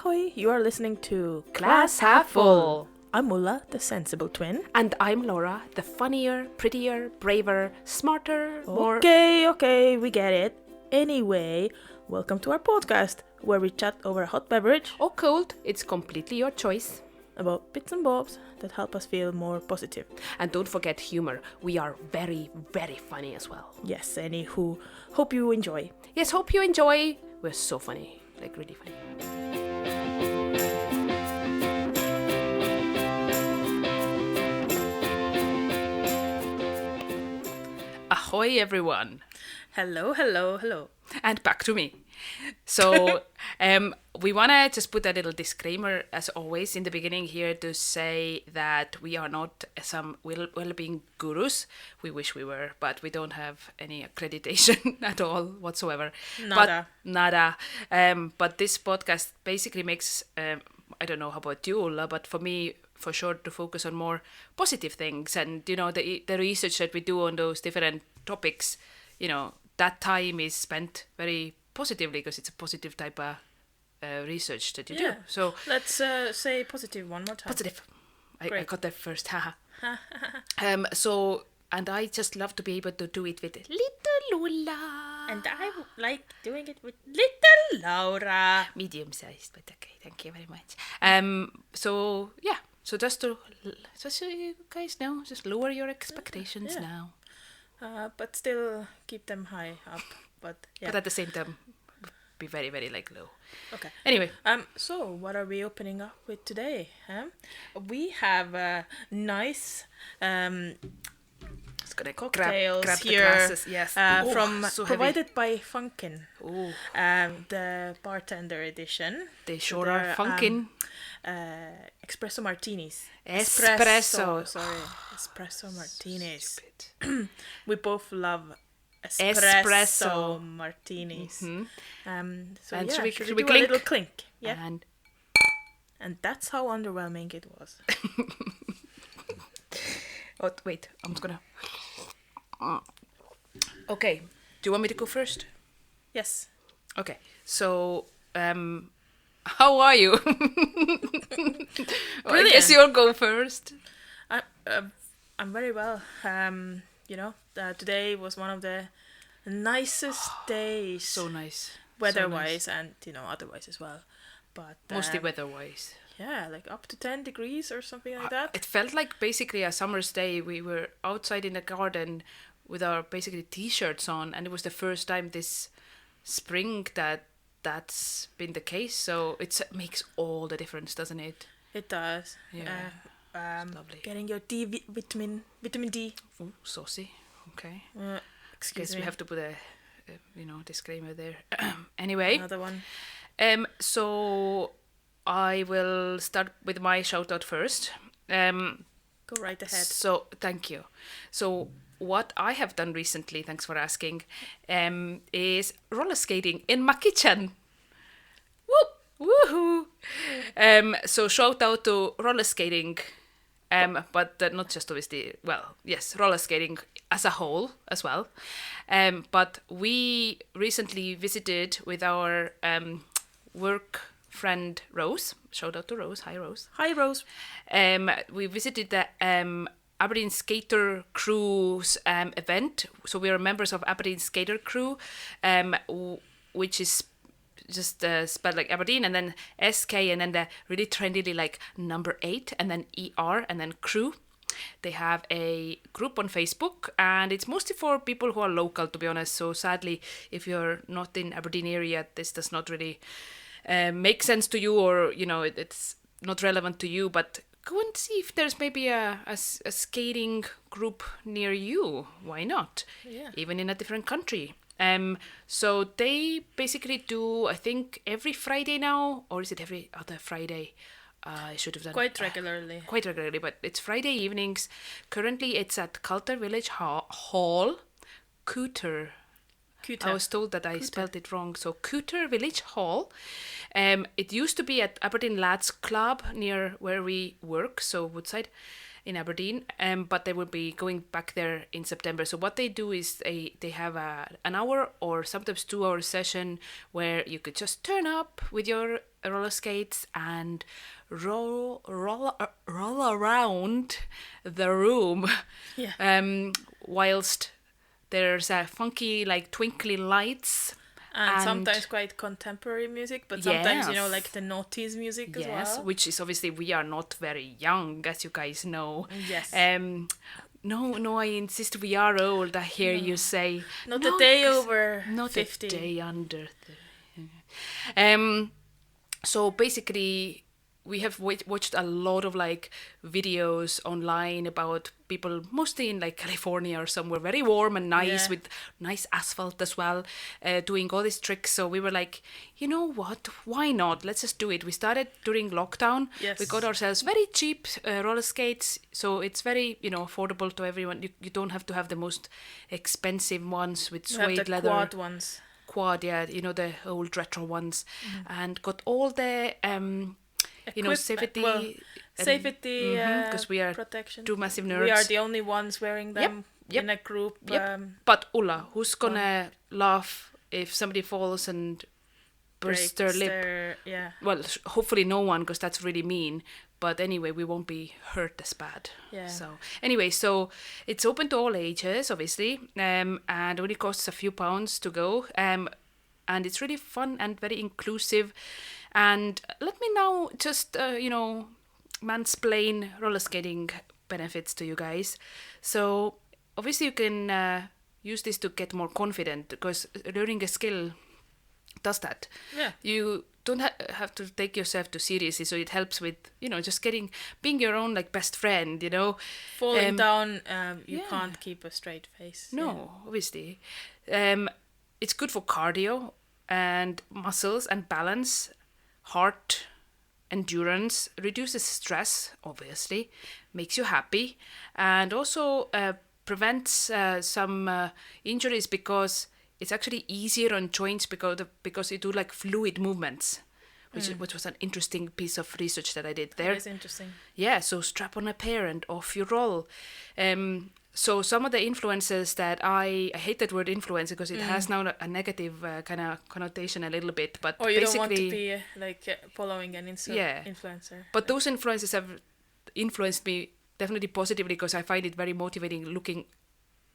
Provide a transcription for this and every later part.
Ahoy, you are listening to Glass Half Full. I'm Mulla, the sensible twin. And I'm Laura, the funnier, prettier, braver, smarter, more... Okay, we get it. Anyway, welcome to our podcast, where we chat over a hot beverage or cold, it's completely your choice. About bits and bobs that help us feel more positive. And don't forget humor. We are very, very funny as well. Yes, anywho, hope you enjoy. Yes, hope you enjoy. We're so funny, like really funny. Ahoy, everyone. Hello. And back to me. So we want to just put a little disclaimer, as always, in the beginning here to say that we are not some well-being gurus. We wish we were, but we don't have any accreditation at all whatsoever. Nada. But this podcast basically makes, I don't know how about you, Ulla, but for me, for sure, to focus on more positive things. And, you know, the research that we do on those different topics, you know, that time is spent very positively because it's a positive type of research that you do. So let's say positive one more time. Positive. I got that first. Haha. So, and I just love to be able to do it with little Ulla. And I like doing it with little Laura. Medium sized, but okay. Thank you very much. So yeah. So just so you guys know, just lower your expectations now. But still keep them high up. But at the same time, be very, very low. Okay. Anyway. So what are we opening up with today? We have nice cocktails grab here. The glasses. Yes. From so provided by Funkin. Oh. The bartender edition. They sure are funkin'. Espresso martinis. Espresso. Espresso martinis. Stupid. We both love espresso martinis. Mm-hmm. Should we do clink? A little clink? Yeah. And that's how underwhelming it was. Oh, wait. I'm just gonna... Okay. Do you want me to go first? Yes. Okay. So, how are you? I guess you'll go first. I'm very well. Today was one of the nicest days. So nice. Weather-wise and, otherwise as well. But mostly weather-wise. Yeah, like up to 10 degrees or something like that. It felt like basically a summer's day. We were outside in the garden with our basically t-shirts on, and it was the first time this spring that's been the case. So it makes all the difference, doesn't it? It does. Yeah. Lovely. Getting your vitamin D. Oh, saucy. Okay. Excuse me. We have to put a disclaimer there. Anyway. Another one. So I will start with my shout out first. Go right ahead. So thank you. So what I have done recently, thanks for asking, is roller skating in my kitchen. Woohoo! So shout out to roller skating, but not just obviously. Well, yes, roller skating as a whole as well. But we recently visited with our work friend Rose. Shout out to Rose. Hi, Rose. Hi, Rose. We visited the Aberdeen Skater Crew's event. So we are members of Aberdeen Skater Crew, which is just spelled like Aberdeen, and then SK, and then the really trendily like number 8, and then ER, and then crew. They have a group on Facebook, and it's mostly for people who are local, to be honest. So sadly, if you're not in Aberdeen area, this does not really make sense to you, or it's not relevant to you. But go and see if there's maybe a skating group near you. Why not? Yeah. Even in a different country. So they basically do, I think, every Friday now, or is it every other Friday? I should have done quite regularly, but it's Friday evenings. Currently, it's at Culter Village Hall, Cooter. I was told that I spelled it wrong. So Cooter Village Hall. It used to be at Aberdeen Lads Club near where we work, so Woodside. in Aberdeen, but they will be going back there in September. So what they do is they have an hour or sometimes 2 hour session where you could just turn up with your roller skates and roll around the room, whilst there's funky like twinkly lights. And sometimes quite contemporary music, but sometimes, like the noughties music as well. Yes, which is obviously, we are not very young, as you guys know. Yes. No, I insist we are old, I hear you say. Not a day over not 50. Not a day under 30. So basically, we have watched a lot of like videos online about people mostly in like California or somewhere very warm and nice with nice asphalt as well, doing all these tricks. So we were like, you know what, why not, let's just do it. We started during lockdown. We got ourselves very cheap roller skates, so it's very affordable to everyone. You don't have to have the most expensive ones with suede leather. Quad ones. The old retro ones. And got all the safety because we are protection. 2 massive nerds. We are the only ones wearing them in a group. But Ulla, who's gonna laugh if somebody falls and bursts their lip? Well, hopefully no one, because that's really mean. But anyway, we won't be hurt as bad. So anyway, so it's open to all ages, obviously, and only costs a few pounds to go. And it's really fun and very inclusive. And let me now just, mansplain roller skating benefits to you guys. So obviously you can use this to get more confident, because learning a skill does that. You don't have to take yourself too seriously, so it helps with just being your own like best friend. Falling down, you can't keep a straight face. Obviously. It's good for cardio and muscles and balance, heart, endurance, reduces stress, obviously, makes you happy, and also prevents some injuries, because it's actually easier on joints because you do like fluid movements, which was an interesting piece of research that I did there. That is interesting. Yeah, so strap on a pair and off you roll. So some of the influences that I hate that word influencer, because it has now a negative kind of connotation a little bit, but or you basically, don't want to be following an influencer. But those influences have influenced me definitely positively, because I find it very motivating looking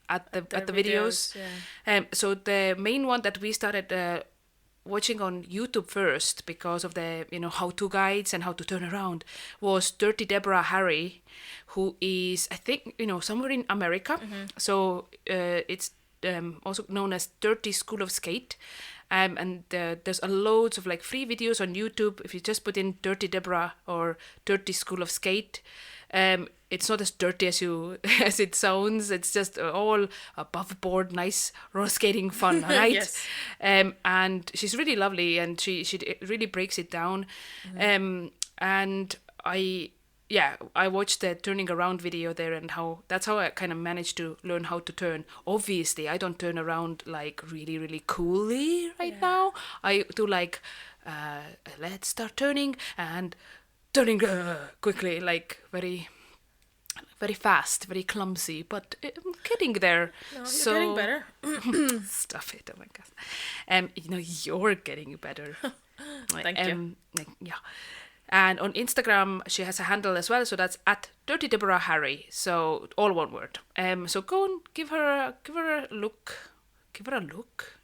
at the videos. So the main one that we started watching on YouTube first, because of the how-to guides and how to turn around, was Dirty Deborah Harry, who is, I think, somewhere in America. So it's also known as Dirty School of Skate. And there's loads of like free videos on YouTube. If you just put in Dirty Deborah or Dirty School of Skate, it's not as dirty as it sounds. It's just all above board, nice roller skating fun, right? Yes. And she's really lovely, and she really breaks it down. And I watched the turning around video there, and that's how I kind of managed to learn how to turn. Obviously, I don't turn around like really, really coolly right now. I do like, let's start turning and turning quickly, like very, very fast, very clumsy, but I'm getting there. No, you're getting better. Stuff it, oh my god. You're getting better. Thank you. Yeah. And on Instagram, she has a handle as well, so that's at Dirty Deborah Harry. So all one word. So go and give her a look. Give her a look.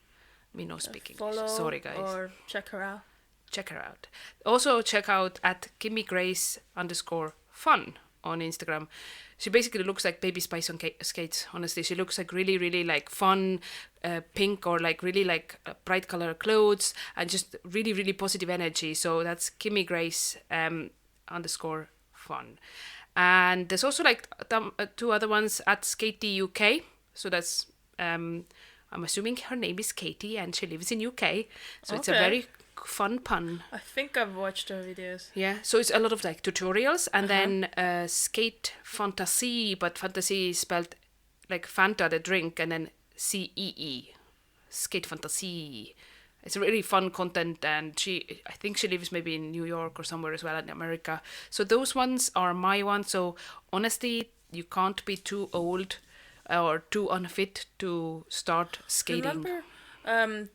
Me no speaking. Follow. Sorry, guys. Or check her out. Check her out. Also check out at KimmyGrace_fun on Instagram. She basically looks like Baby Spice on skates. Honestly, she looks like really, really like fun, pink, or like really like bright color clothes, and just really, really positive energy. So that's KimmyGrace_fun. And there's also like 2 other ones at Skatey UK. So that's I'm assuming her name is Katie and she lives in UK. So it's a very fun pun. I think I've watched her videos. Yeah, so it's a lot of like tutorials, and then Skate Fantasy, but fantasy is spelled like Fanta the drink, and then CEE, Skate Fantasy. it's really fun content, and I think she lives maybe in New York or somewhere as well in America. So those ones are my ones. So honestly, you can't be too old or too unfit to start skating. Remember,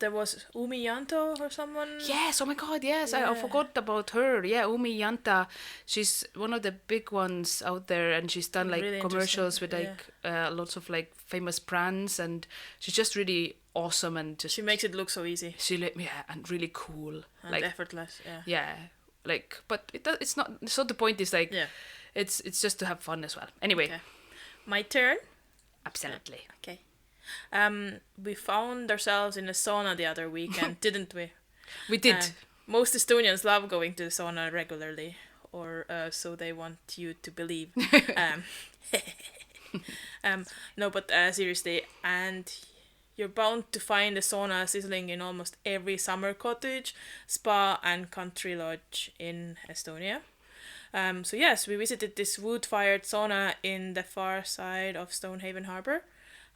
there was Umi Yanto or someone. Yes, oh my god, yes, I Yeah. forgot about her. Yeah, Umi Yanta, she's one of the big ones out there, and she's done like Really commercials with interesting, like lots of like famous brands, and she's just really awesome, and just She makes it look so easy yeah, and really cool, and like effortless. Yeah. yeah, like, but it's not. So the point is like, Yeah. it's just to have fun as well. Anyway, Okay. My turn. absolutely. Okay. We found ourselves in a sauna the other weekend, didn't we? We did. Most Estonians love going to the sauna regularly, or so they want you to believe. No, but seriously, and you're bound to find a sauna sizzling in almost every summer cottage, spa, and country lodge in Estonia. So yes, we visited this wood-fired sauna in the far side of Stonehaven Harbour.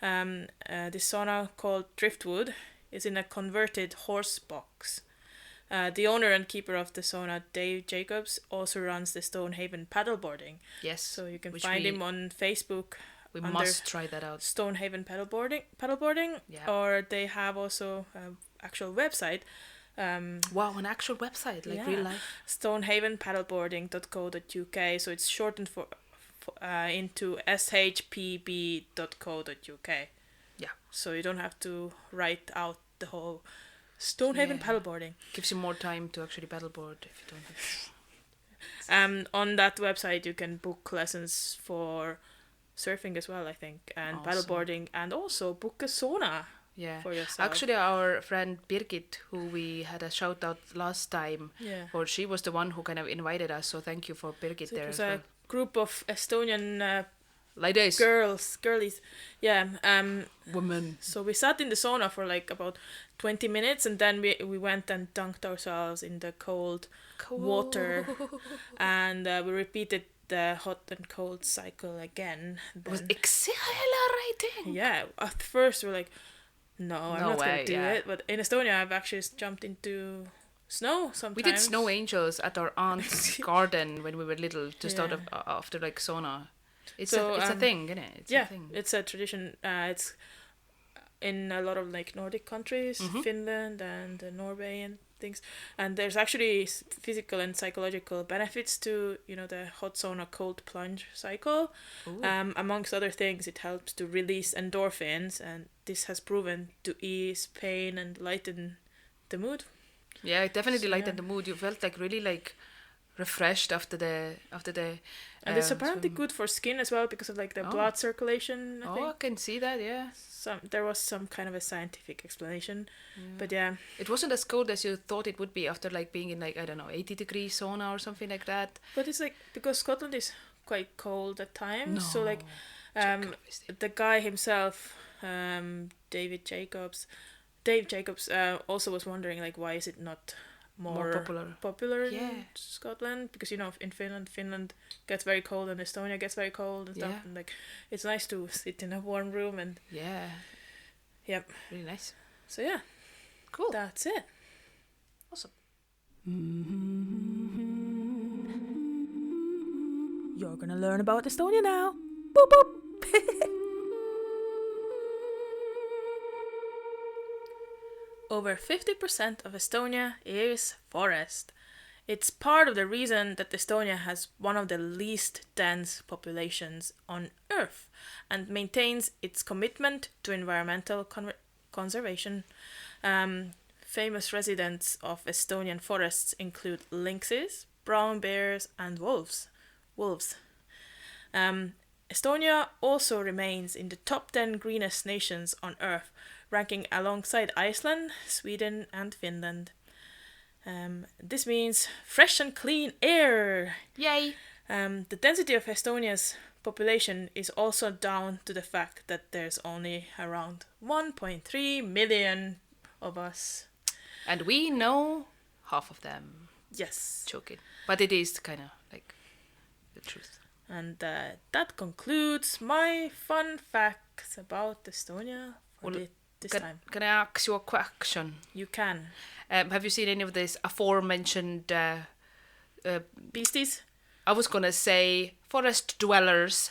This sauna, called Driftwood, is in a converted horse box. The owner and keeper of the sauna, Dave Jacobs, also runs the Stonehaven paddleboarding. Yes. So you can which find him on Facebook. We under must try that out. Stonehaven paddleboarding. Yeah. Or they have also an actual website. Wow, an actual website, like Yeah. real life. stonehavenpaddleboarding.co.uk. So it's shortened for into shpb.co.uk. Yeah. So you don't have to write out the whole Stonehaven Yeah. paddleboarding. Gives you more time to actually paddleboard if you don't have. On that website you can book lessons for surfing as well, I think, and Awesome. paddleboarding, and also book a sauna Yeah. for yourself. Actually, our friend Birgit, who we had a shout out last time, Yeah. or she was the one who kind of invited us. So thank you for Birgit So it there was as a well. group of Estonian Ladies, girlies. Yeah. women. So we sat in the sauna for like about 20 minutes, and then we went and dunked ourselves in the cold water, and we repeated the hot and cold cycle again. It was Then- exhilarating. yeah, at first we're like, no, I'm No not way, gonna do yeah. it. But in Estonia, I've actually jumped into snow sometimes. We did snow angels at our aunt's garden when we were little, just out Yeah. of after like sauna. It's So, a thing, isn't it? It's yeah, a thing. it's a tradition. It's in a lot of like Nordic countries, Mhm. Finland and Norway and things. And there's actually physical and psychological benefits to the hot sauna cold plunge cycle. Ooh. Amongst other things, it helps to release endorphins, and this has proven to ease pain and lighten the mood. Yeah, it definitely So, lightened yeah. the mood. You felt like really like refreshed after the. And it's apparently swim. good for skin as well because of like the Oh. blood circulation. I Oh, think I can see that. Yeah. there was some kind of a scientific explanation, Yeah. but yeah. It wasn't as cold as you thought it would be after like being in like, I don't know, 80-degree sauna or something like that. But it's like because Scotland is quite cold at times, so like Check, obviously. the guy himself, Dave Jacobs, also was wondering like why is it not more popular. in Yeah. Scotland, because in Finland gets very cold and Estonia gets very cold and stuff, Yeah. and like it's nice to sit in a warm room and Yeah. Yep. Really nice. So yeah, Cool. that's it. Awesome. You're gonna learn about Estonia now. Boop boop. Over 50% of Estonia is forest. It's part of the reason that Estonia has one of the least dense populations on Earth and maintains its commitment to environmental conservation. Famous residents of Estonian forests include lynxes, brown bears, and wolves. Estonia also remains in the top 10 greenest nations on Earth, ranking alongside Iceland, Sweden, and Finland. This means fresh and clean air. Yay. The density of Estonia's population is also down to the fact that there's only around 1.3 million of us. And we know half of them. Yes. Joking. But it is kind of like the truth. And that concludes my fun facts about Estonia for Well, this time. Can I ask you a question? You can. Have you seen any of this aforementioned Beasties? I was gonna say forest dwellers,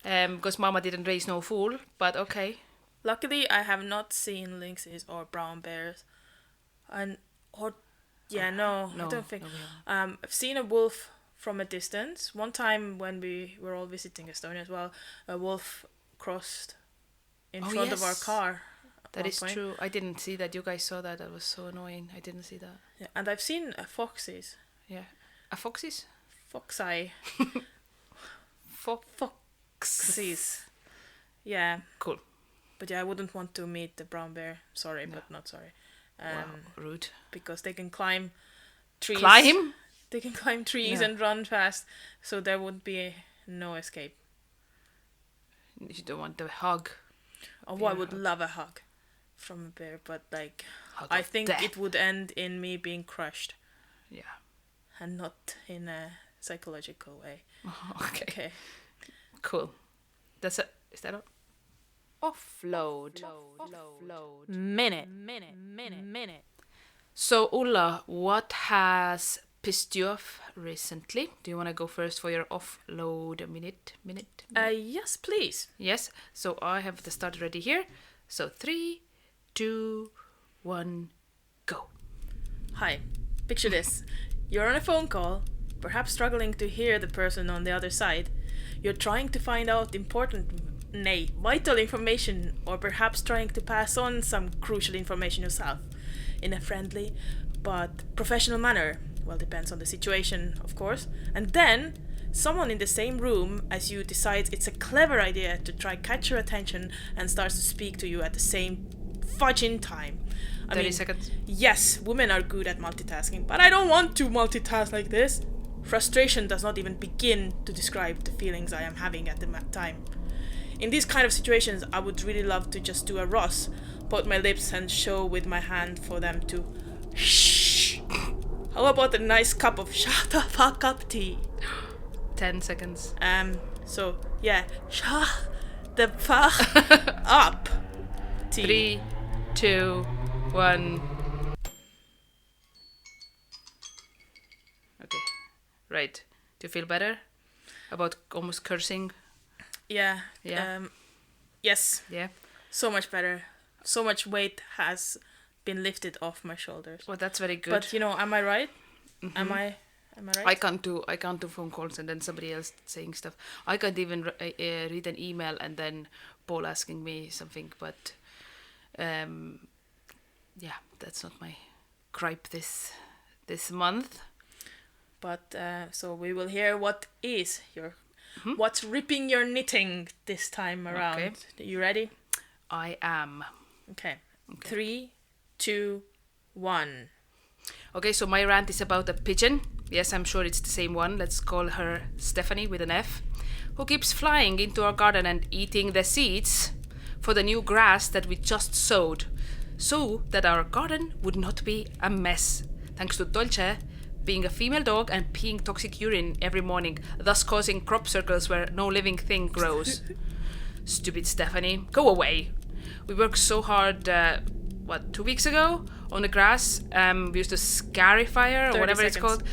because Mama didn't raise no fool, but okay. Luckily, I have not seen lynxes or brown bears, no, I don't think. No, we haven't. I've seen a wolf from a distance. One time when we were all visiting Estonia as well, a wolf crossed in front of our yes. car. That is true. I didn't see that. You guys saw that. That was so annoying. I didn't see that. Yeah, and I've seen foxes. Yeah. A foxes? Foxeye. Foxes. Foxes. Yeah. Cool. But yeah, I wouldn't want to meet the brown bear. Sorry, but not sorry. Wow, rude. Because they can climb trees. Climb? They can climb trees and run fast, so there would be no escape. You don't want the hug. Oh, I would love a hug from a bear, but like, Hug I of think death. it would end in me being crushed, Yeah. and not in a psychological way. Okay. Okay. Cool. That's it. Is that all? Offload. Minute. So, Ulla, what has pissed you off recently? Do you want to go first for your offload minute? Yes, please. Yes. So I have the start ready here. So 3, 2, 1, go. Hi. Picture this. You're on a phone call, perhaps struggling to hear the person on the other side. You're trying to find out vital information, or perhaps trying to pass on some crucial information yourself in a friendly but professional manner. Well, depends on the situation, of course. And then someone in the same room as you decides it's a clever idea to try catch your attention and starts to speak to you at the same fudging time. 30 seconds. Yes, women are good at multitasking, but I don't want to multitask like this. Frustration does not even begin to describe the feelings I am having at the time. In these kind of situations, I would really love to just do a Ross, put my lips and show with my hand for them to shh. How about a nice cup of shut the fuck up tea? 10 seconds. So yeah, shut the fuck up tea. 3, 2, 1. Okay. Right. Do you feel better about almost cursing? Yeah. Yeah. Yes. Yeah. So much better. So much weight has been lifted off my shoulders. Well, that's very good. But am I right? Mm-hmm. Am I right? I can't do phone calls and then somebody else saying stuff. I can't even read an email and then Paul asking me something. But yeah, that's not my gripe this month. But so we will hear what is what's ripping your knitting this time around. Okay. You ready? I am. Okay. 3, 2, 1. Okay, so my rant is about a pigeon. Yes, I'm sure it's the same one. Let's call her Stephanie with an F, who keeps flying into our garden and eating the seeds for the new grass that we just sowed, so that our garden would not be a mess, thanks to Dolce being a female dog and peeing toxic urine every morning, thus causing crop circles where no living thing grows. Stupid Stephanie, go away. We worked so hard, 2 weeks ago, on the grass. We used a scarifier or whatever it's called,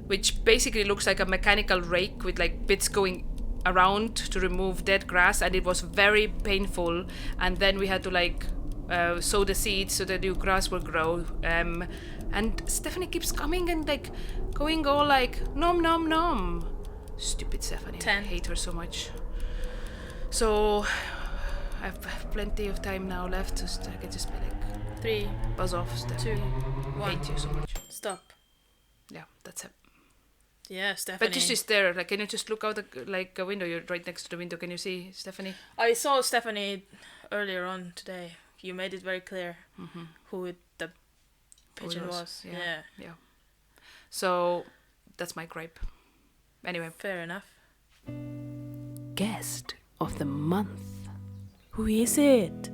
which basically looks like a mechanical rake with like bits going around to remove dead grass, and it was very painful. And then we had to sow the seeds so the new grass will grow. And Stephanie keeps coming and going all nom nom nom. Stupid Stephanie. 10. I hate her so much. So I have plenty of time now left, so I can just be 3, buzz off, 2, Stephanie. 1. Hate you so much. Stop. Yeah, that's it. Yeah, Stephanie. But she's there. Can you just look out a window? You're right next to the window. Can you see Stephanie? I saw Stephanie earlier on today. You made it very clear who the pigeon was. Yeah. So that's my gripe. Anyway. Fair enough. Guest of the month. Who is it?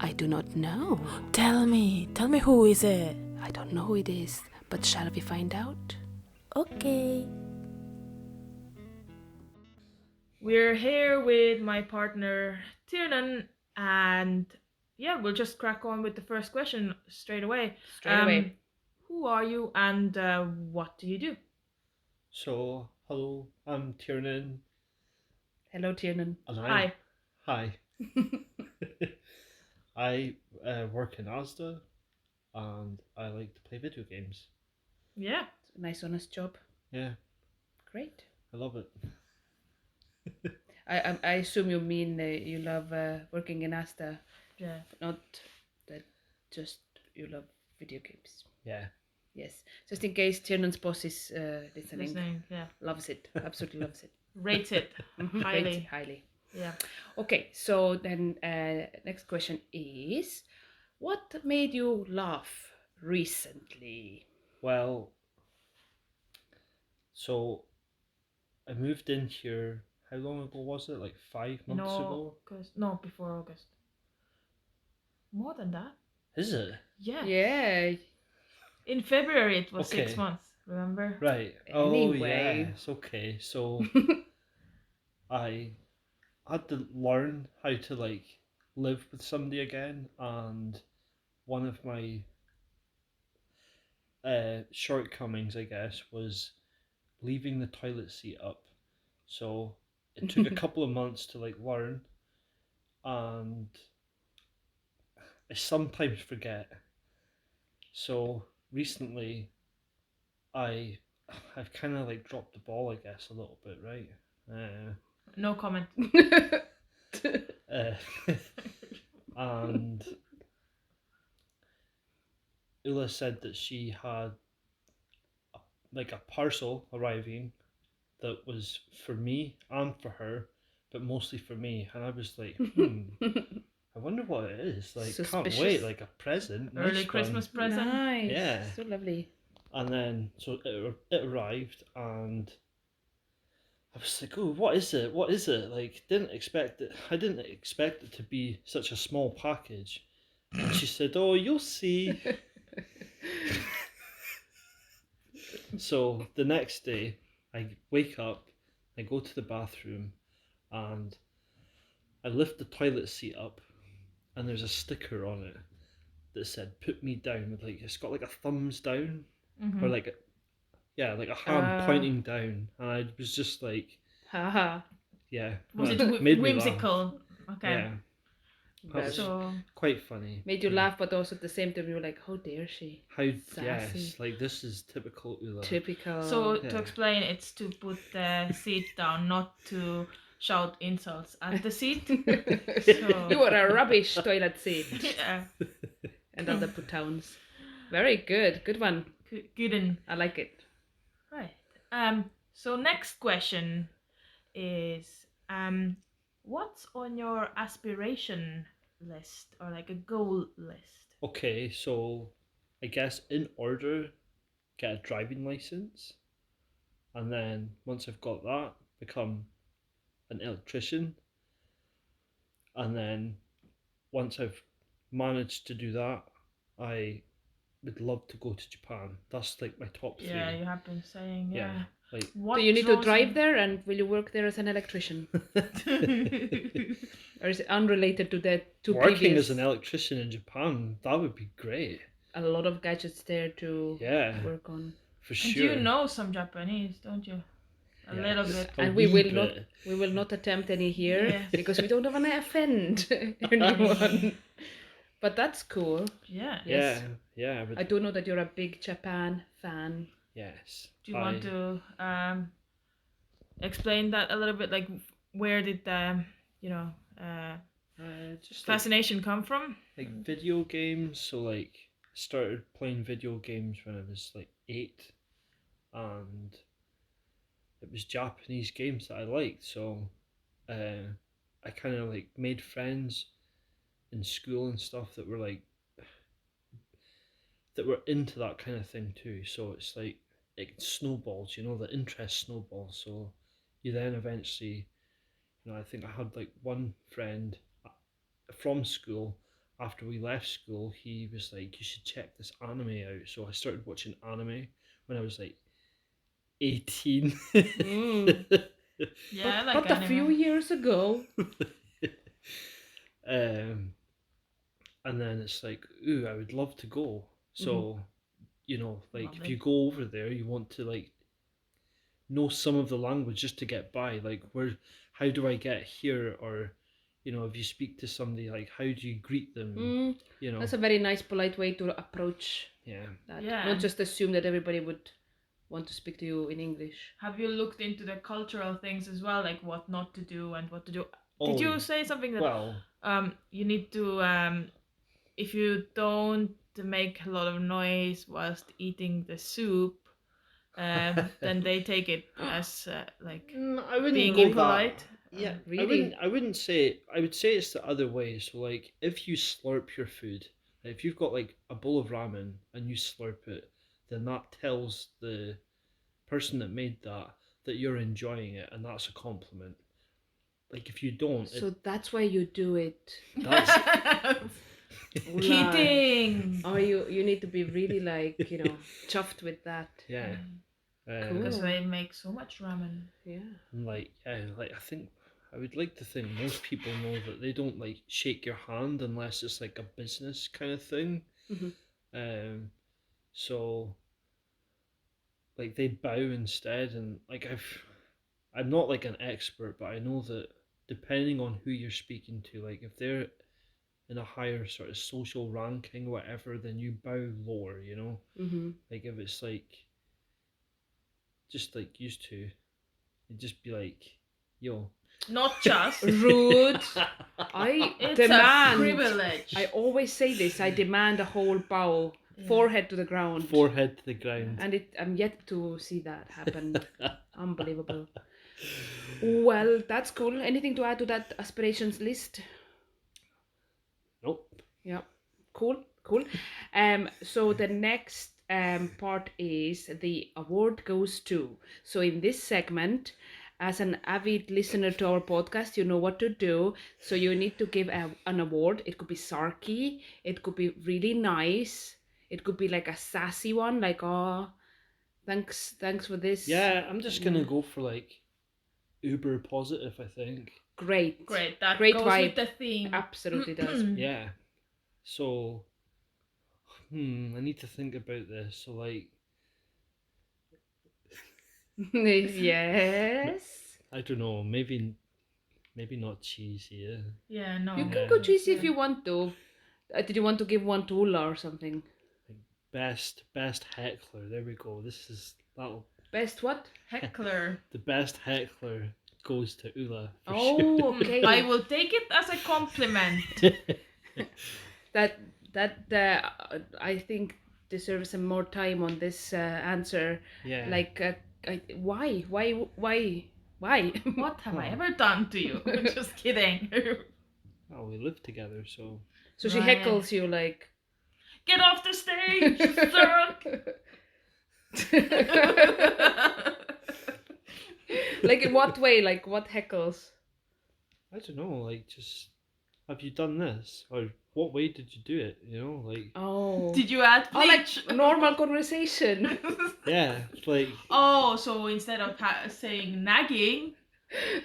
I do not know. Tell me who is it? I don't know who it is, but shall we find out? Okay. We're here with my partner Teirnan, and yeah, we'll just crack on with the first question straight away. Straight away. Who are you and what do you do? So, hello, I'm Teirnan. Hello, Teirnan. And Hi. Hi. I work in Asda and I like to play video games. Yeah. It's a nice, honest job. Yeah, Great. I love it. I assume you mean you love working in Asta, Yeah. but not that just you love video games. Yeah. Yes. Just in case Tiernan's boss is listening. Listening. Yeah. Loves it. Absolutely loves it. Rates it Mhm, highly. rates it highly. Yeah. Okay, so then next question is, what made you laugh recently? Well, so I moved in here, how long ago was it? Like 5 months ago? No, before August. More than that. Is it? Yeah. Yeah. In February it was Okay. 6 months. Remember? Right. Anyway. Oh, yes. Okay. So I had to learn how to like live with somebody again, and one of my shortcomings, I guess, was leaving the toilet seat up. So it took a couple of months to like learn, and I sometimes forget. So recently, I've kind of like dropped the ball, I guess, a little bit, right? No comment. And Ula said that she had like a parcel arriving that was for me and for her, but mostly for me. And I was like, I wonder what it is. Like, can't wait, Suspicious. like a present. Early nice Christmas one. present. Nice. Yeah. So lovely. And then, so it arrived, and I was like, oh, what is it? What is it? Like, didn't expect it. I didn't expect it to be such a small package. And she said, oh, you'll see. So the next day, I wake up, I go to the bathroom, and I lift the toilet seat up, and there's a sticker on it that said "Put me down." With like, it's got like a thumbs down, or like a hand pointing down, and I was just like, Haha. yeah. Was that it made me laugh. whimsical? Okay. Yeah, that was So quite funny. Made you laugh, but also at the same time you were like, how dare she? How Sassy. yes, like this is typical Ula. Typical. to Yeah. explain, it's to put the seat down, not to shout insults at the seat. So You are a rubbish toilet seat. yeah. And other put-downs. Very good. Good one. Good and I like it. right. So next question is what's on your aspiration list or like a goal list? Okay, so I guess in order, get a driving license, and then once I've got that, become an electrician, and then once I've managed to do that, I would love to go to Japan. That's like my top three. Yeah, you have been saying yeah. Like What Do you need to draws drive you- there, and will you work there as an electrician? Or is it unrelated to the two working previous? as an electrician in Japan, that would be great. A lot of gadgets there to Yeah, work on. for And sure. you know some Japanese, don't you? A Yes. little bit. A And we wee will not bit. we will not attempt any here Yeah. because we don't want to offend anyone. But that's cool. Yeah. Yes. Yeah, but I do know that you're a big Japan fan. yes. Do you want to explain that a little bit? Like, where did the just fascination come from? like video games? So like, I started playing video games when I was like 8, and it was Japanese games that I liked. So, I kind of like made friends in school and stuff that were like that were into that kind of thing too. So it's like it snowballs, the interest snowballs. So you then eventually, I think I had like one friend from school. After we left school, he was like, "You should check this anime out." So I started watching anime when I was like 18. Yeah, But a few years ago. and then it's like, ooh, I would love to go. So, like if Lovely. you go over there, you want to like know some of the language just to get by. Like, how do I get here? Or, if you speak to somebody, like, how do you greet them? That's a very nice, polite way to approach Yeah. that. Yeah. Not just assume that everybody would want to speak to you in English. Have you looked into the cultural things as well, like what not to do and what to do? Oh, Did you say something that well, you need to if you don't make a lot of noise whilst eating the soup, then they take it as like I wouldn't being go impolite. Yeah, Really? I wouldn't say. I would say it's the other way. So, like, if you slurp your food, if you've got like a bowl of ramen and you slurp it, then that tells the person that made that you're enjoying it, and that's a compliment. Like, if you don't, So that's why you do it. that's Kidding. Oh, you need to be really like, chuffed with that. yeah. Because they make so much ramen. Yeah. Like I think I would like to think most people know that they don't like shake your hand unless it's like a business kind of thing. So like they bow instead, and like I'm not like an expert, but I know that depending on who you're speaking to, like if they're in a higher sort of social ranking, whatever, then you bow lower. Like if it's like just like used to, you'd just be like, yo. Not just. Rude. It's demand. a privilege. I always say this. I demand a whole bow, forehead to the ground. Forehead to the ground. And I'm yet to see that happen. Unbelievable. Well, that's cool. Anything to add to that aspirations list? Nope. Yeah. Cool. So the next part is the award goes to. So in this segment, as an avid listener to our podcast, you know what to do. So you need to give an award. It could be sarky. It could be really nice. It could be like a sassy one, like, oh, thanks for this. Yeah, I'm just gonna go for like uber positive, I think. Great. That Great goes vibe. with the theme. Absolutely does. Yeah. So, I need to think about this. So, like, Yes. I don't know. Maybe not cheesy. Yeah. Yeah, no. You can go cheesy if you want to. Did you want to give one to Ulla or something? Best heckler. There we go. That'll. Best what? Heckler. The best heckler goes to Ulla. For Oh, sure. okay. I will take it as a compliment. That I think deserves some more time on this answer. Yeah. Like, why? What have I ever done to you? Just kidding. Oh, we live together, so. So she Right. heckles you like. Get off the stage, jerk! Like in what way? Like what heckles? I don't know. Like, just have you done this, or what way did you do it? Like. Oh. Did you add Oh, like bleach? normal conversation. Yeah, it's like. Oh, so instead of saying nagging,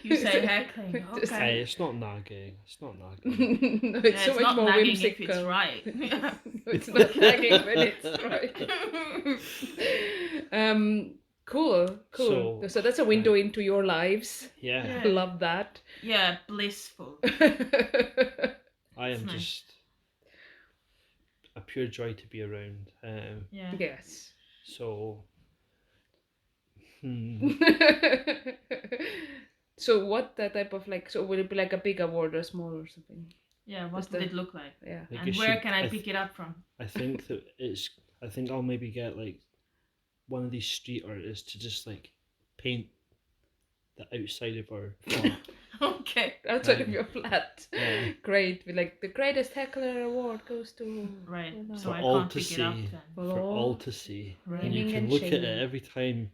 you say heckling. Just Okay. Hey, it's not nagging. It's not nagging. No, Yeah, it's so it's much not more nagging whimsical. if it's right. No, it's not nagging when it's right. Cool. So that's a window into your lives. Yeah. Yeah. Love that. Yeah, blissful. I am nice. just a pure joy to be around. Yeah. Yes. So. So what that type of like? So will it be like a big award or small or something? Yeah, What's what would the- it look like? Yeah. Like And it where should- can I pick it up from? I think that it's. I think I'll maybe get like one of these street artists to just like paint the outside of our flat. Okay. Outside of your flat. Yeah. Great. Be like the greatest heckler award goes to. Right. Well, So For I all can't to pick it up see. then. For all to see. Right. And you Naming can and look at shaming. it every time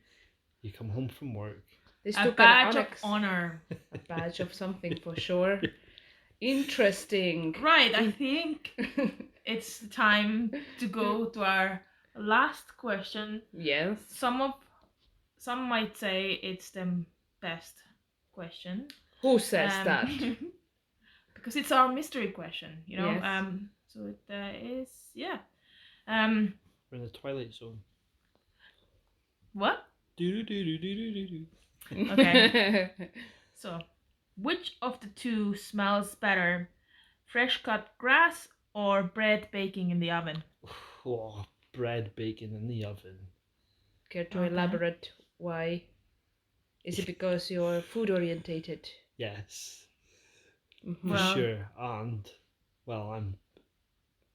you come home from work. This A took badge an of honor. a badge of something for sure. Interesting. Right, I think it's time to go to our last question. Yes. Some might say it's the best question. Who says that? Because it's our mystery question, Yes. So it is, yeah. We're in the Twilight Zone. What? Do-do-do-do-do-do-do. Okay. So, which of the two smells better? Fresh cut grass or bread baking in the oven? Oh, bread baking in the oven. Care to Okay. elaborate why? Is it because you're food orientated? Yes, Mm-hmm. for Well- sure. And, well, I'm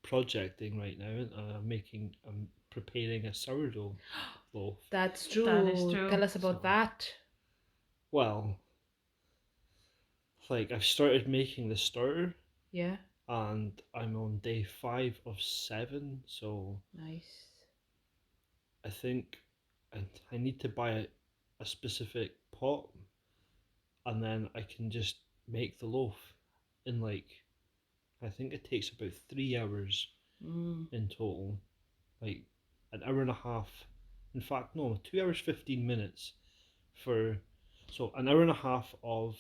projecting right now and I'm preparing a sourdough loaf. That's true. That is true. Tell us about So- that. Well, like I've started making the starter Yeah, and I'm on day 5 of 7, so nice. I think I need to buy a specific pot and then I can just make the loaf in like, I think it takes about 3 hours in total, like an hour and a half, in fact no, 2 hours 15 minutes so an hour and a half of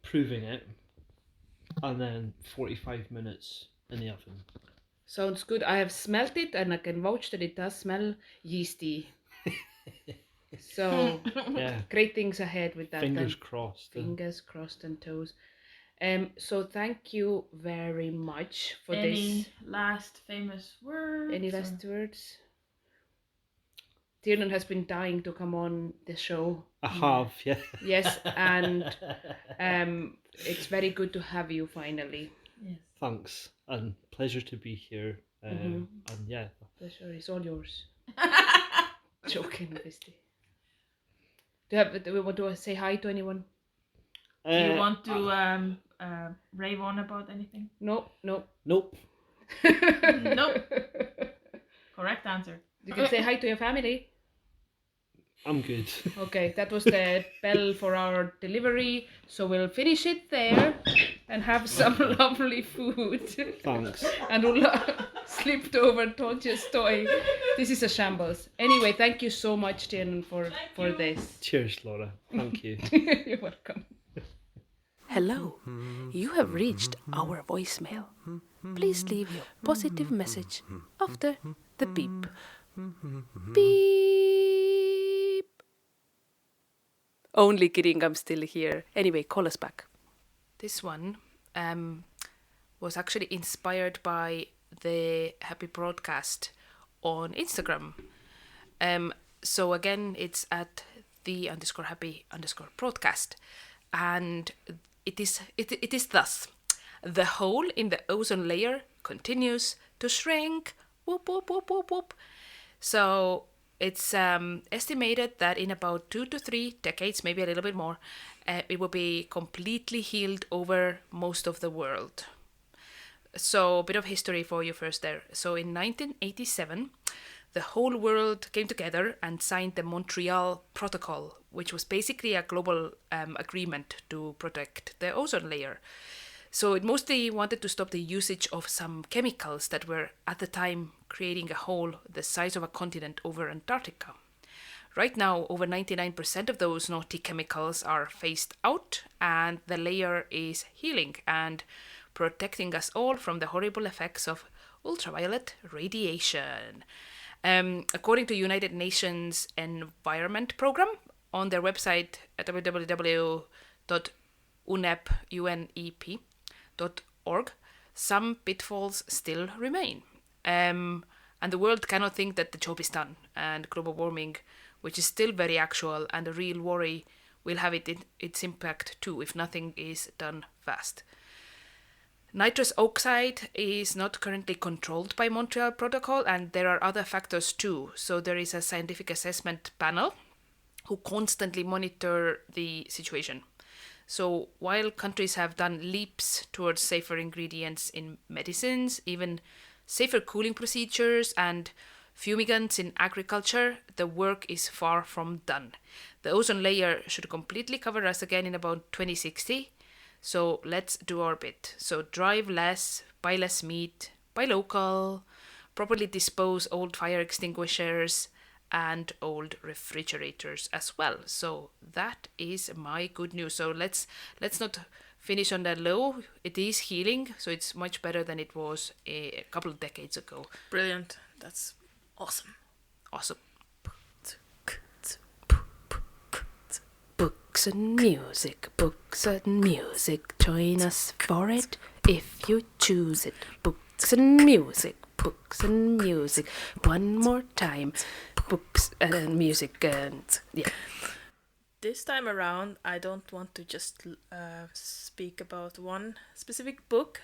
proving it and then 45 minutes in the oven. Sounds good. I have smelt it and I can vouch that it does smell yeasty. So, Yeah, great things ahead with that. fingers then. crossed. Fingers crossed and toes. So thank you very much for Any this. last famous words? Any last words? Teirnan has been dying to come on the show. I have, yeah. Yes, and it's very good to have you finally. Yes. Thanks, and pleasure to be here. And yeah, Pleasure is all yours. Joking, obviously. Do we want to say hi to anyone? Do you want to rave on about anything? No. Nope. Nope. Correct answer. You can say hi to your family. I'm good. Okay, that was the bell for our delivery. So we'll finish it there and have some lovely food. Thanks. And Ulla slipped over Tonja's toy. This is a shambles. Anyway, thank you so much, Teirnan, for this. Cheers, Laura. Thank you. You're welcome. Hello, you have reached our voicemail. Please leave your positive message after the beep. Beep. Only kidding, I'm still here. Anyway, call us back. This one was actually inspired by the Happy Broadcast on Instagram. So again, it's at _happy_broadcast. And it is thus. The hole in the ozone layer continues to shrink. Whoop, whoop, whoop, whoop, whoop. So it's estimated that in about 2 to 3 decades, maybe a little bit more, it will be completely healed over most of the world. So a bit of history for you first there. So in 1987, the whole world came together and signed the Montreal Protocol, which was basically a global agreement to protect the ozone layer. So it mostly wanted to stop the usage of some chemicals that were at the time creating a hole the size of a continent over Antarctica. Right now, over 99% of those naughty chemicals are phased out, and the layer is healing and protecting us all from the horrible effects of ultraviolet radiation. According to United Nations Environment Program, on their website at www.unep.org, some pitfalls still remain. And the world cannot think that the job is done, and global warming, which is still very actual and a real worry, will have its impact too if nothing is done fast. Nitrous oxide is not currently controlled by Montreal Protocol, and there are other factors too. So there is a scientific assessment panel who constantly monitor the situation. So while countries have done leaps towards safer ingredients in medicines, even safer cooling procedures and fumigants in agriculture, the work is far from done. The ozone layer should completely cover us again in about 2060. So let's do our bit. So drive less, buy less meat, buy local, properly dispose old fire extinguishers and old refrigerators as well. So that is my good news. So let's not finish on that low. It is healing, so it's much better than it was a couple of decades ago. Brilliant. That's awesome. Awesome. Books and music, books and music. Join us for it if you choose it. Books and music, books and music. One more time. Books and music and yeah. This time around, I don't want to just speak about one specific book.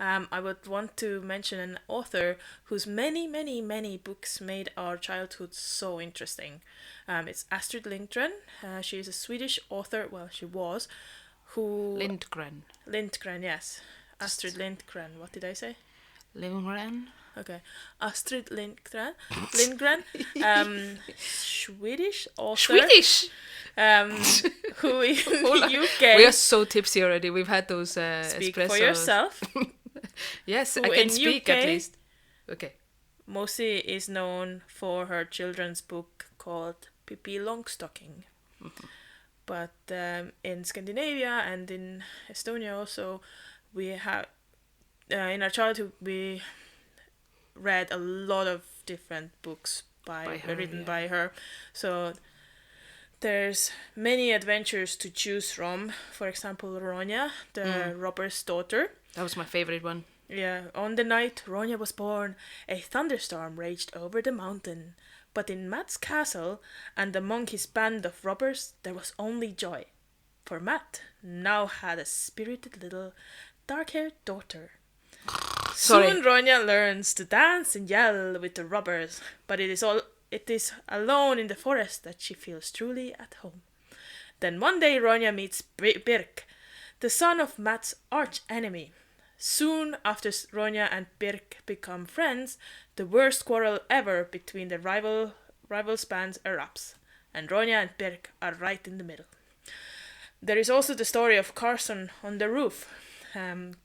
I would want to mention an author whose many books made our childhood so interesting. It's Astrid Lindgren. She is a Swedish author. Well, she was. Who Lindgren, yes. Astrid Lindgren. What did I say? Lindgren. Okay, Astrid Lindgren, Swedish author. Swedish. Who in UK. We are so tipsy already. We've had those Speak espressos. for yourself. Yes, Who I can in speak UK at least. Okay. Mostly is known for her children's book called Pippi Longstocking. But in Scandinavia and in Estonia also, we have in our childhood we read a lot of different books written by her. So there's many adventures to choose from. For example, Ronja, the robber's daughter. That was my favorite one. Yeah, on the night Ronja was born, a thunderstorm raged over the mountain. But in Matt's castle and among his band of robbers, there was only joy. For Matt now had a spirited little dark-haired daughter. Sorry. Soon Ronja learns to dance and yell with the robbers, but it is alone in the forest that she feels truly at home. Then one day Ronja meets Birk, the son of Matt's arch enemy. Soon after Ronja and Birk become friends, the worst quarrel ever between the rival bands erupts, and Ronja and Birk are right in the middle. There is also the story of Carson on the roof.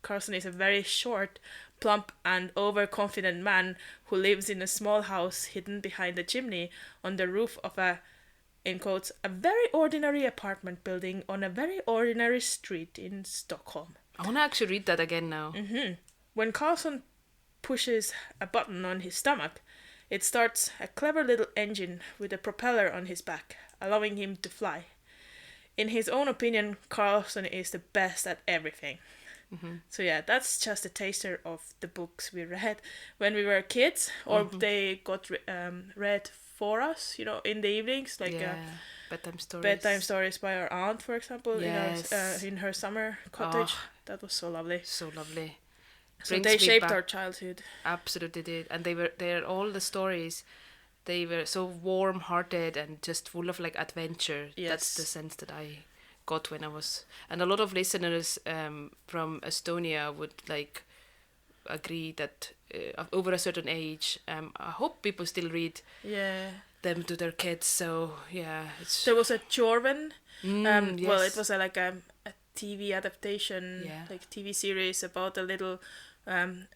Carson is a very short, plump and overconfident man who lives in a small house hidden behind a chimney on the roof of a, in quotes, a very ordinary apartment building on a very ordinary street in Stockholm. I want to actually read that again now. When Carson pushes a button on his stomach, it starts a clever little engine with a propeller on his back, allowing him to fly. In his own opinion, Carlson is the best at everything. So yeah, that's just a taster of the books we read when we were kids, or they got read for us, in the evenings, like bedtime stories by our aunt, for example, Yes. in her summer cottage. That was so lovely. So lovely. So Brings they me shaped back. our childhood. Absolutely did. And they're all the stories. They were so warm-hearted and just full of adventure. Yes. That's the sense that I got when I was, and a lot of listeners from Estonia would agree that over a certain age, I hope people still read them to their kids. So yeah, there was a Jorven. Yes. Well, it was a TV adaptation, TV series about a little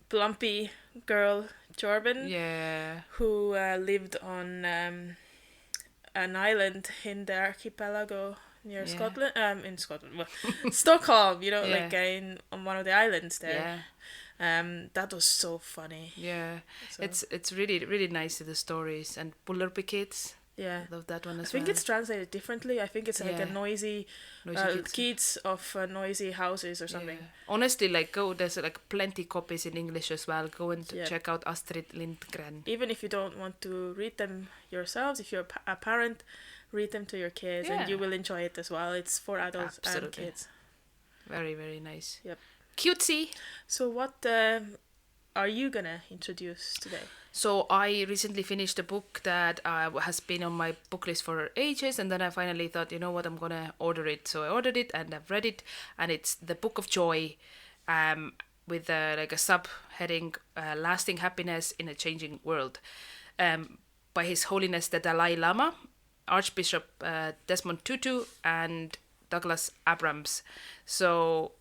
plumpy girl, Jorven, who lived on an island in the archipelago near Scotland, Stockholm, on one of the islands there. That was so funny. Yeah, so. It's really, really nice, the stories. And Bullerby Kids. Yeah. Love that one as well. I think it's translated differently. I think it's a noisy kids of noisy houses or something. Yeah. Honestly, there's plenty copies in English as well. Go and check out Astrid Lindgren. Even if you don't want to read them yourselves, if you're a parent, read them to your kids and you will enjoy it as well. It's for adults and kids. Very, very nice. Yep. Cutesy. So what are you gonna introduce today? So I recently finished a book that has been on my book list for ages, and then I finally thought, you know what, I'm gonna order it. So I ordered it and I've read it, and it's The Book of Joy, with a subheading, Lasting Happiness in a Changing World, by His Holiness the Dalai Lama, Archbishop Desmond Tutu, and Douglas Abrams. So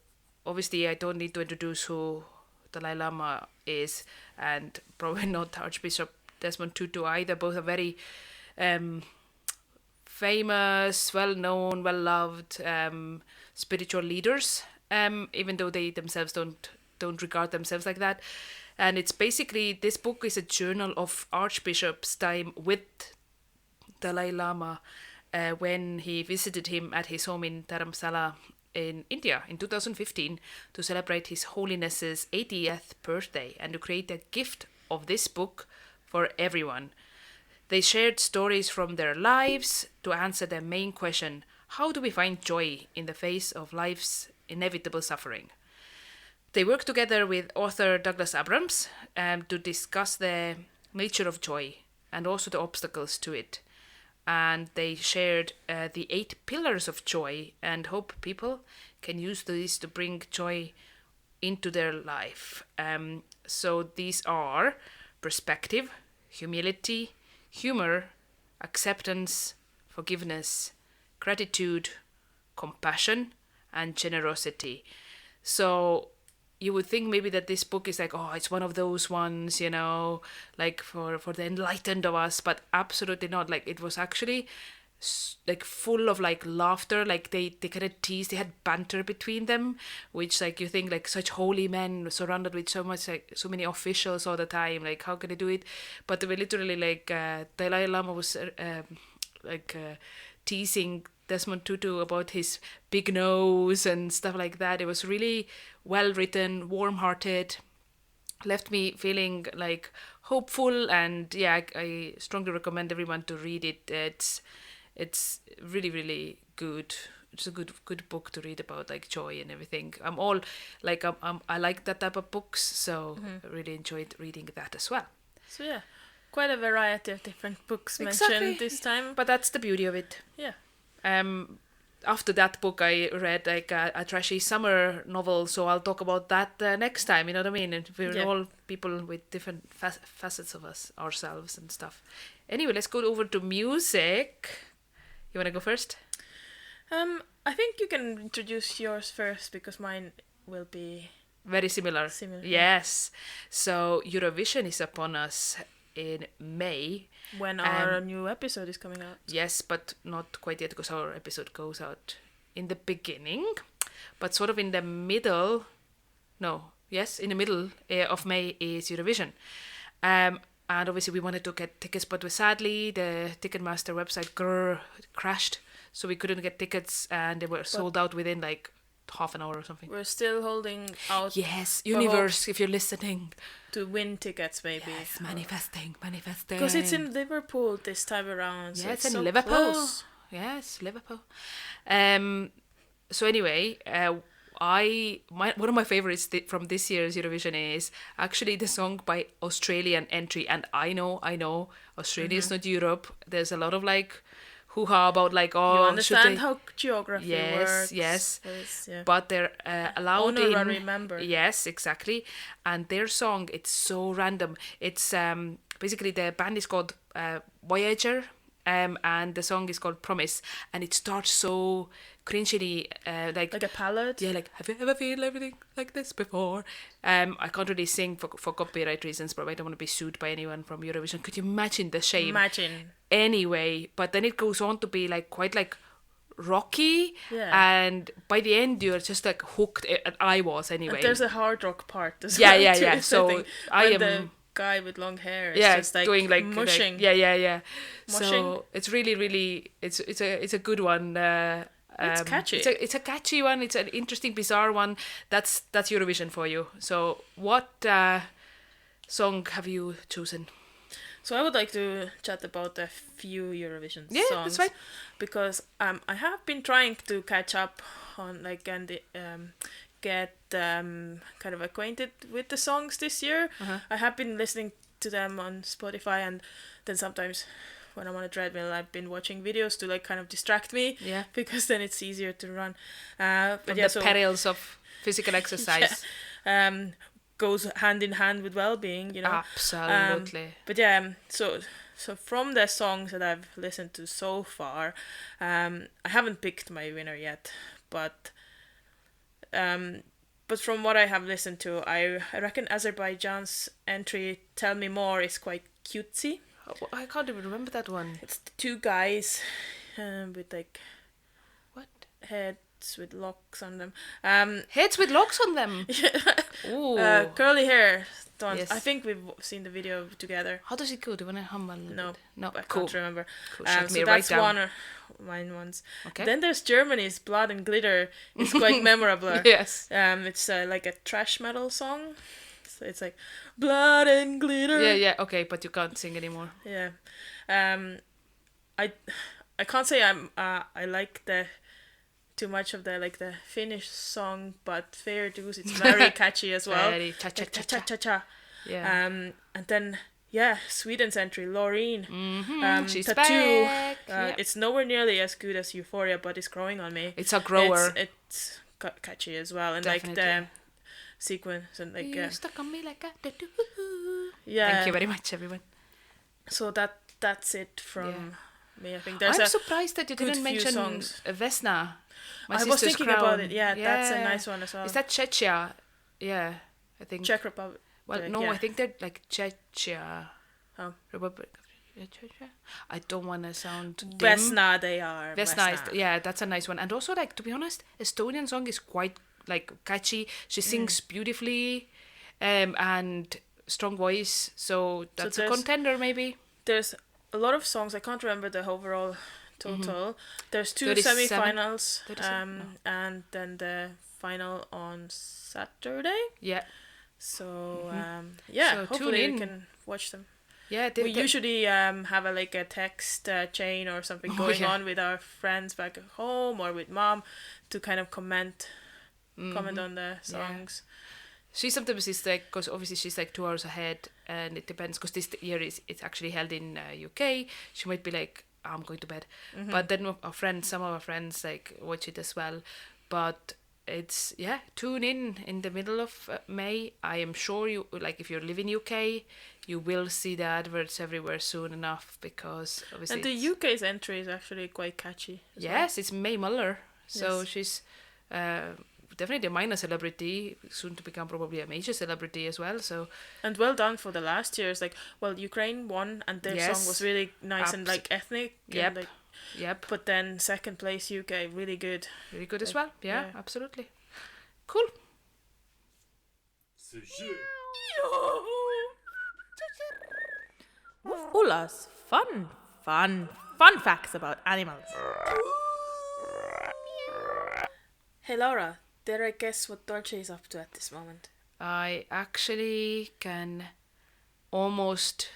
obviously I don't need to introduce who Dalai Lama is, and probably not Archbishop Desmond Tutu either. Both are very famous, well-known, well-loved spiritual leaders, even though they themselves don't regard themselves like that. And it's basically, this book is a journal of Archbishop's time with Dalai Lama when he visited him at his home in Dharamsala in India in 2015 to celebrate His Holiness's 80th birthday and to create a gift of this book for everyone. They shared stories from their lives to answer the main question: how do we find joy in the face of life's inevitable suffering? They worked together with author Douglas Abrams to discuss the nature of joy and also the obstacles to it. And they shared the 8 pillars of joy and hope people can use these to bring joy into their life. So these are perspective, humility, humor, acceptance, forgiveness, gratitude, compassion, and generosity. So you would think maybe that this book is like, oh, it's one of those ones, like for the enlightened of us, but absolutely not. Like, it was actually like full of like laughter. Like they kind of teased, they had banter between them, which like you think like such holy men surrounded with so much, like so many officials all the time, like how can they do it? But they were literally like Dalai Lama was teasing Desmond Tutu about his big nose and stuff like that. It was really well written, warm-hearted, left me feeling like hopeful, and yeah, I strongly recommend everyone to read it. It's really, really good. It's a good book to read about like joy and everything. I like that type of books, so I really enjoyed reading that as well. So yeah, quite a variety of different books Exactly. mentioned this time. But that's the beauty of it. Yeah. After that book, I read like a trashy summer novel, so I'll talk about that next time. You know what I mean? And we're all people with different facets of ourselves and stuff. Anyway, let's go over to music. You want to go first? I think you can introduce yours first because mine will be very similar. Yes. So Eurovision is upon us in May. When our new episode is coming out. Yes, but not quite yet because our episode goes out in the beginning, but sort of in the middle. In the middle of May is Eurovision. And obviously we wanted to get tickets, but sadly the Ticketmaster website crashed, so we couldn't get tickets, and they were sold out within like half an hour or something. We're still holding out. Yes, universe, if you're listening. To win tickets, maybe. Yes, manifesting. Because it's in Liverpool this time around. So yes, it's in so Liverpool. Close. Yes, Liverpool. So anyway, one of my favorites from this year's Eurovision is actually the song by Australian entry. And I know, Australia is not Europe. There's a lot of like hoo-ha about like, oh, you understand how geography works. Yes, yeah. But they're allowed honorary member. Yes, exactly. And their song, it's so random. It's basically the band is called Voyager, and the song is called Promise, and it starts so cringily, like a ballad. Yeah, like, have you ever feel everything like this before? I can't really sing for copyright reasons, but I don't want to be sued by anyone from Eurovision. Could you imagine the shame? Imagine. Anyway, but then it goes on to be like quite like rocky, and by the end you're just like hooked. I was anyway. And there's a hard rock part as well. Yeah. So I am the guy with long hair is just like doing like mushing. Like, yeah. Mushing. So it's really it's a good one. It's catchy. It's a catchy one. It's an interesting, bizarre one. That's Eurovision for you. So what song have you chosen? So I would like to chat about a few Eurovision songs. Yeah, that's fine. Because I have been trying to catch up on and get kind of acquainted with the songs this year. I have been listening to them on Spotify, and then sometimes when I'm on a treadmill, I've been watching videos to like kind of distract me. Yeah. Because then it's easier to run. Perils of physical exercise. Goes hand in hand with well-being, Absolutely. So from the songs that I've listened to so far, I haven't picked my winner yet, but from what I have listened to, I reckon Azerbaijan's entry "Tell Me More" is quite cutesy. I can't even remember that one. It's the two guys with like what heads with locks on them. Heads with locks on them. Ooh. Curly hair. Yes. I think we've seen the video together. How does it go? Do you want to hum a little No, bit? No. I Cool. can't remember. Cool. So So that's one of mine ones. Okay. Then there's Germany's Blood and Glitter. It's quite memorable. Yes. It's like a thrash metal song. So it's like blood and glitter. Yeah. Okay, but you can't sing anymore. Yeah. I can't say I like the too much of the Finnish song, but fair dues, it's very catchy as well. Very cha cha Like cha cha cha. cha cha. Yeah. And then Sweden's entry, Loreen. She's Tattoo. back. Yep. It's nowhere nearly as good as Euphoria, but it's growing on me. It's a grower. It's catchy as well, and Definitely. like the sequence and like You stuck on me like a tattoo. yeah. Thank you very much, everyone. So that's it from Yeah. me. I think there's I'm a surprised that you good didn't few mention songs. Vesna. My I was Sister's thinking Crown. about it. Yeah, that's a nice one as well. Is that Czechia? Yeah, I think. Czech Republic? Well, no, yeah. I think they're like Czechia. Oh. Republic of Czechia. I don't want to sound dim. Vesna, they are. Vesna is, yeah, that's a nice one. And also, like, to be honest, Estonian song is quite like catchy. She sings beautifully, and strong voice. So that's a there's- contender, maybe. There's a lot of songs. I can't remember the overall total. There's 2 37? semi-finals, 37? and then the final on Saturday. Yeah, So So hopefully tune we in. can watch them. yeah. We usually have a text chain or something going on with our friends back at home or with mom to kind of comment on the songs. She sometimes is like, because obviously she's like 2 hours ahead, and it depends. Because this year it's actually held in UK. She might be like, I'm going to bed, but then some of our friends like watch it as well. But it's tune in the middle of May. I am sure you like if you live in UK, you will see the adverts everywhere soon enough, because obviously And the UK's entry is actually quite catchy. as well. yes, it's May Muller, so Yes. she's definitely a minor celebrity, soon to become probably a major celebrity as well. So And well done for the last years. Like, well, Ukraine won, and their Yes. song was really nice and like ethnic. Yep. And, like, yep, but then second place UK, really good. really good as well. Yeah, yeah. absolutely. Cool. Ulla's fun facts about animals. Hey Laura, dare I guess what Dolce is up to at this moment? I actually can almost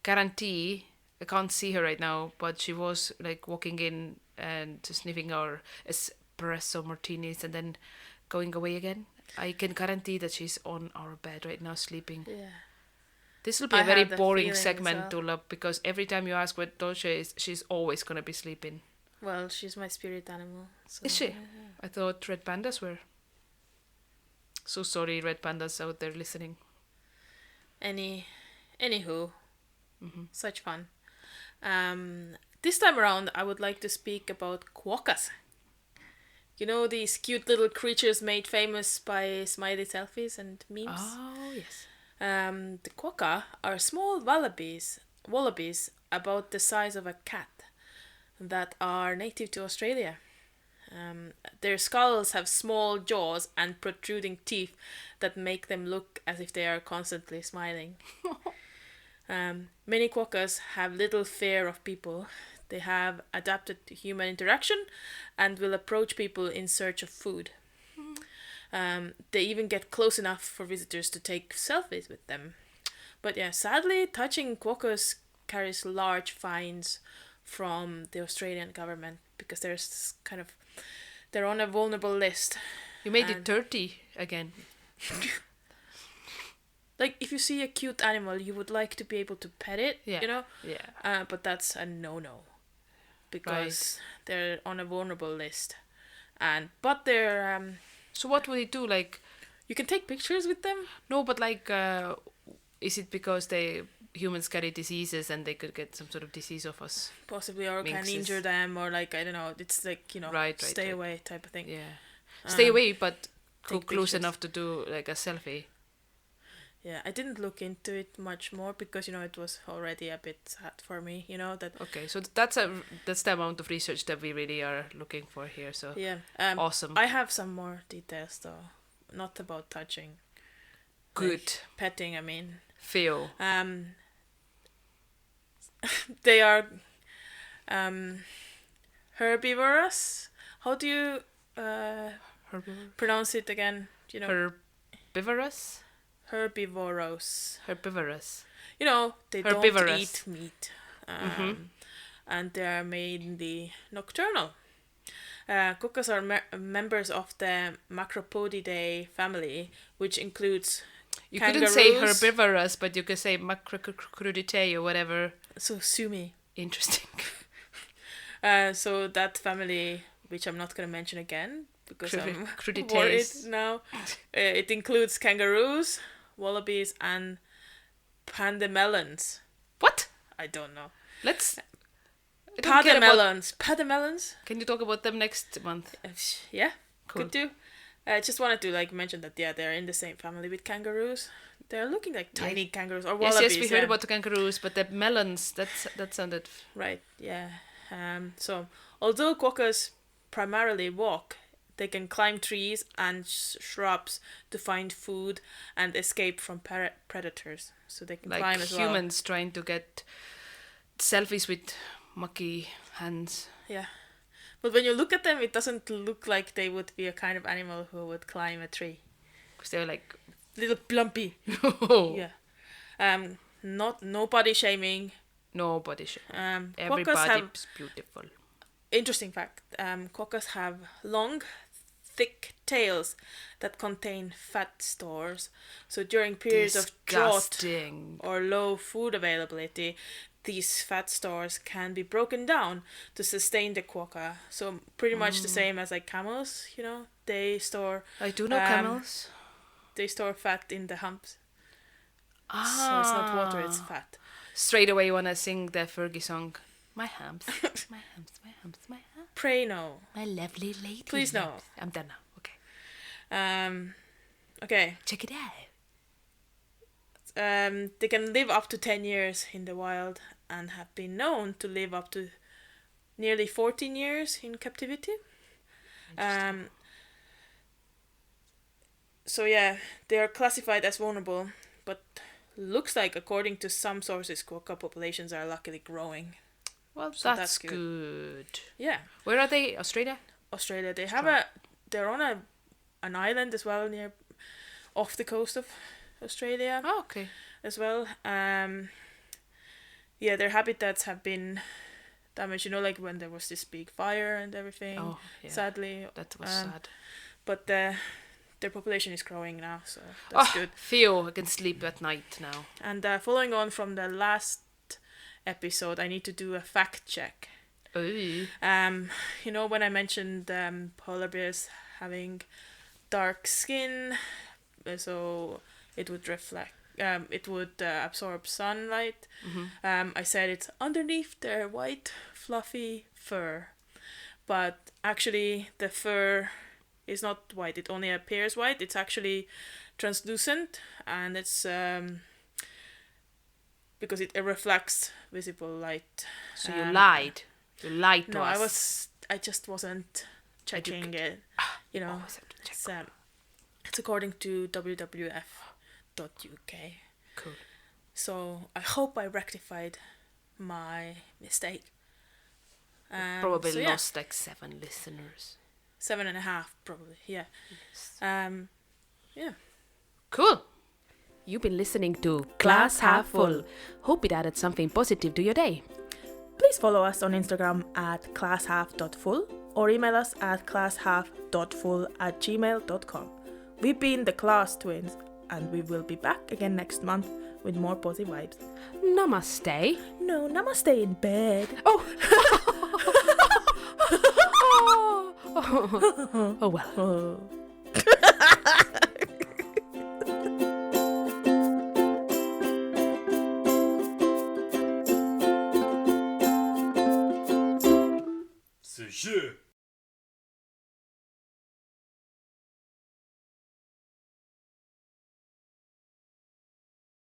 guarantee, I can't see her right now, but she was like walking in and sniffing our espresso martinis and then going away again. I can guarantee that she's on our bed right now sleeping. Yeah. This will be I a very have that boring feeling as segment, well. Dula, because every time you ask what Dolce is, she's always going to be sleeping. Well, she's my spirit animal. So, Is she? yeah. I thought red pandas were. So sorry, red pandas out there listening. Anywho, such fun. This time around, I would like to speak about quokkas. You know, these cute little creatures made famous by smiley selfies and memes? Oh, yes. The quokka are small wallabies about the size of a cat that are native to Australia. Their skulls have small jaws and protruding teeth that make them look as if they are constantly smiling. Many quokkas have little fear of people. They have adapted to human interaction and will approach people in search of food. They even get close enough for visitors to take selfies with them. But yeah, sadly, touching quokkas carries large fines from the Australian government because they're on a vulnerable list. You made it And- dirty again. Like, if you see a cute animal, you would like to be able to pet it, Yeah. you know? Yeah. But that's a no-no. Because they're on a vulnerable list. But they're, So what would it do? Like, you can take pictures with them. no, but like, is it because humans carry diseases and they could get some sort of disease off us? Possibly, or can Minxes. injure them, or like, I don't know, it's like, Right, stay right. away type of thing. Yeah. Stay away, but go take close pictures. enough to do like a selfie. Yeah, I didn't look into it much more because it was already a bit sad for me. That Okay, so that's the amount of research that we really are looking for here. So yeah. awesome. I have some more details though, not about touching. Good. Like, petting. I mean. Feel. They are herbivorous. How do you pronounce it again? Herbivorous. Herbivorous. Herbivorous. They Herbivorous. don't eat meat. And they are mainly nocturnal. Quokkas are members of the Macropodidae family, which includes You kangaroos. couldn't say herbivorous, but you could say Macropodidae or whatever. So sue me. Interesting. So that family, which I'm not going to mention again because I'm Crudités. worried now, it includes kangaroos, wallabies, and pandamelons. What? I don't know. Let's. I don't get about- Pandamelons? Can you talk about them next month? Yeah, Cool. could do. I just wanted to mention that they're in the same family with kangaroos. They're looking like tiny kangaroos or wallabies. Yes, we heard about the kangaroos, but the melons, that sounded... Right, yeah. So, although quokkas primarily walk, they can climb trees and shrubs to find food and escape from predators. So they can Like climb as well. humans trying to get selfies with mucky hands. Yeah. But when you look at them, it doesn't look like they would be a kind of animal who would climb a tree. Because they're like... Little plumpy. No. Yeah. No body shaming. Nobody should. Quokkas Everybody's beautiful. Interesting fact. Quokkas have long, thick tails that contain fat stores. So during periods of drought Disgusting. or low food availability, these fat stores can be broken down to sustain the quokka. So pretty much the same as like camels, they store I do know camels. they store fat in the humps. Ah. So it's not water, it's fat. Straight away when I sing the Fergie song. My hams, my hams, my hams, my hams. Pray no. My lovely lady. Please no. I'm done now. Okay. Okay. Check it out. They can live up to 10 years in the wild and have been known to live up to nearly 14 years in captivity. So yeah, they are classified as vulnerable, but looks like according to some sources, quokka populations are luckily growing. Well, So that's that's good. good. Yeah, Where are they? Australia? Australia. They Strong. have they're on an island as well off the coast of Australia. Oh, okay. As well. Yeah, their habitats have been damaged. Like when there was this big fire and everything. Oh, yeah. Sadly, That was sad. but their population is growing now, so that's good. Theo, I can sleep at night now. And following on from the last episode, I need to do a fact check. Ooh. When I mentioned polar bears having dark skin, so it would reflect. It would absorb sunlight. I said it's underneath their white, fluffy fur. But actually, the fur is not white. It only appears white. It's actually translucent, and it's because it reflects visible light. So you lied. You lied to No, us. I just wasn't checking it. Always have to check. It's according to wwf.uk. Cool. So I hope I rectified my mistake. Probably so yeah, lost like 7 listeners. 7.5 probably. Yeah. Yeah. Cool. You've been listening to Glass Half Full. Hope it added something positive to your day. Please follow us on Instagram at classhalf.full or email us at classhalf.full@gmail.com. We've been the Klaas twins, and we will be back again next month with more positive vibes. Namaste. No, namaste in bed. Oh. Oh well. Oh. Ce jeu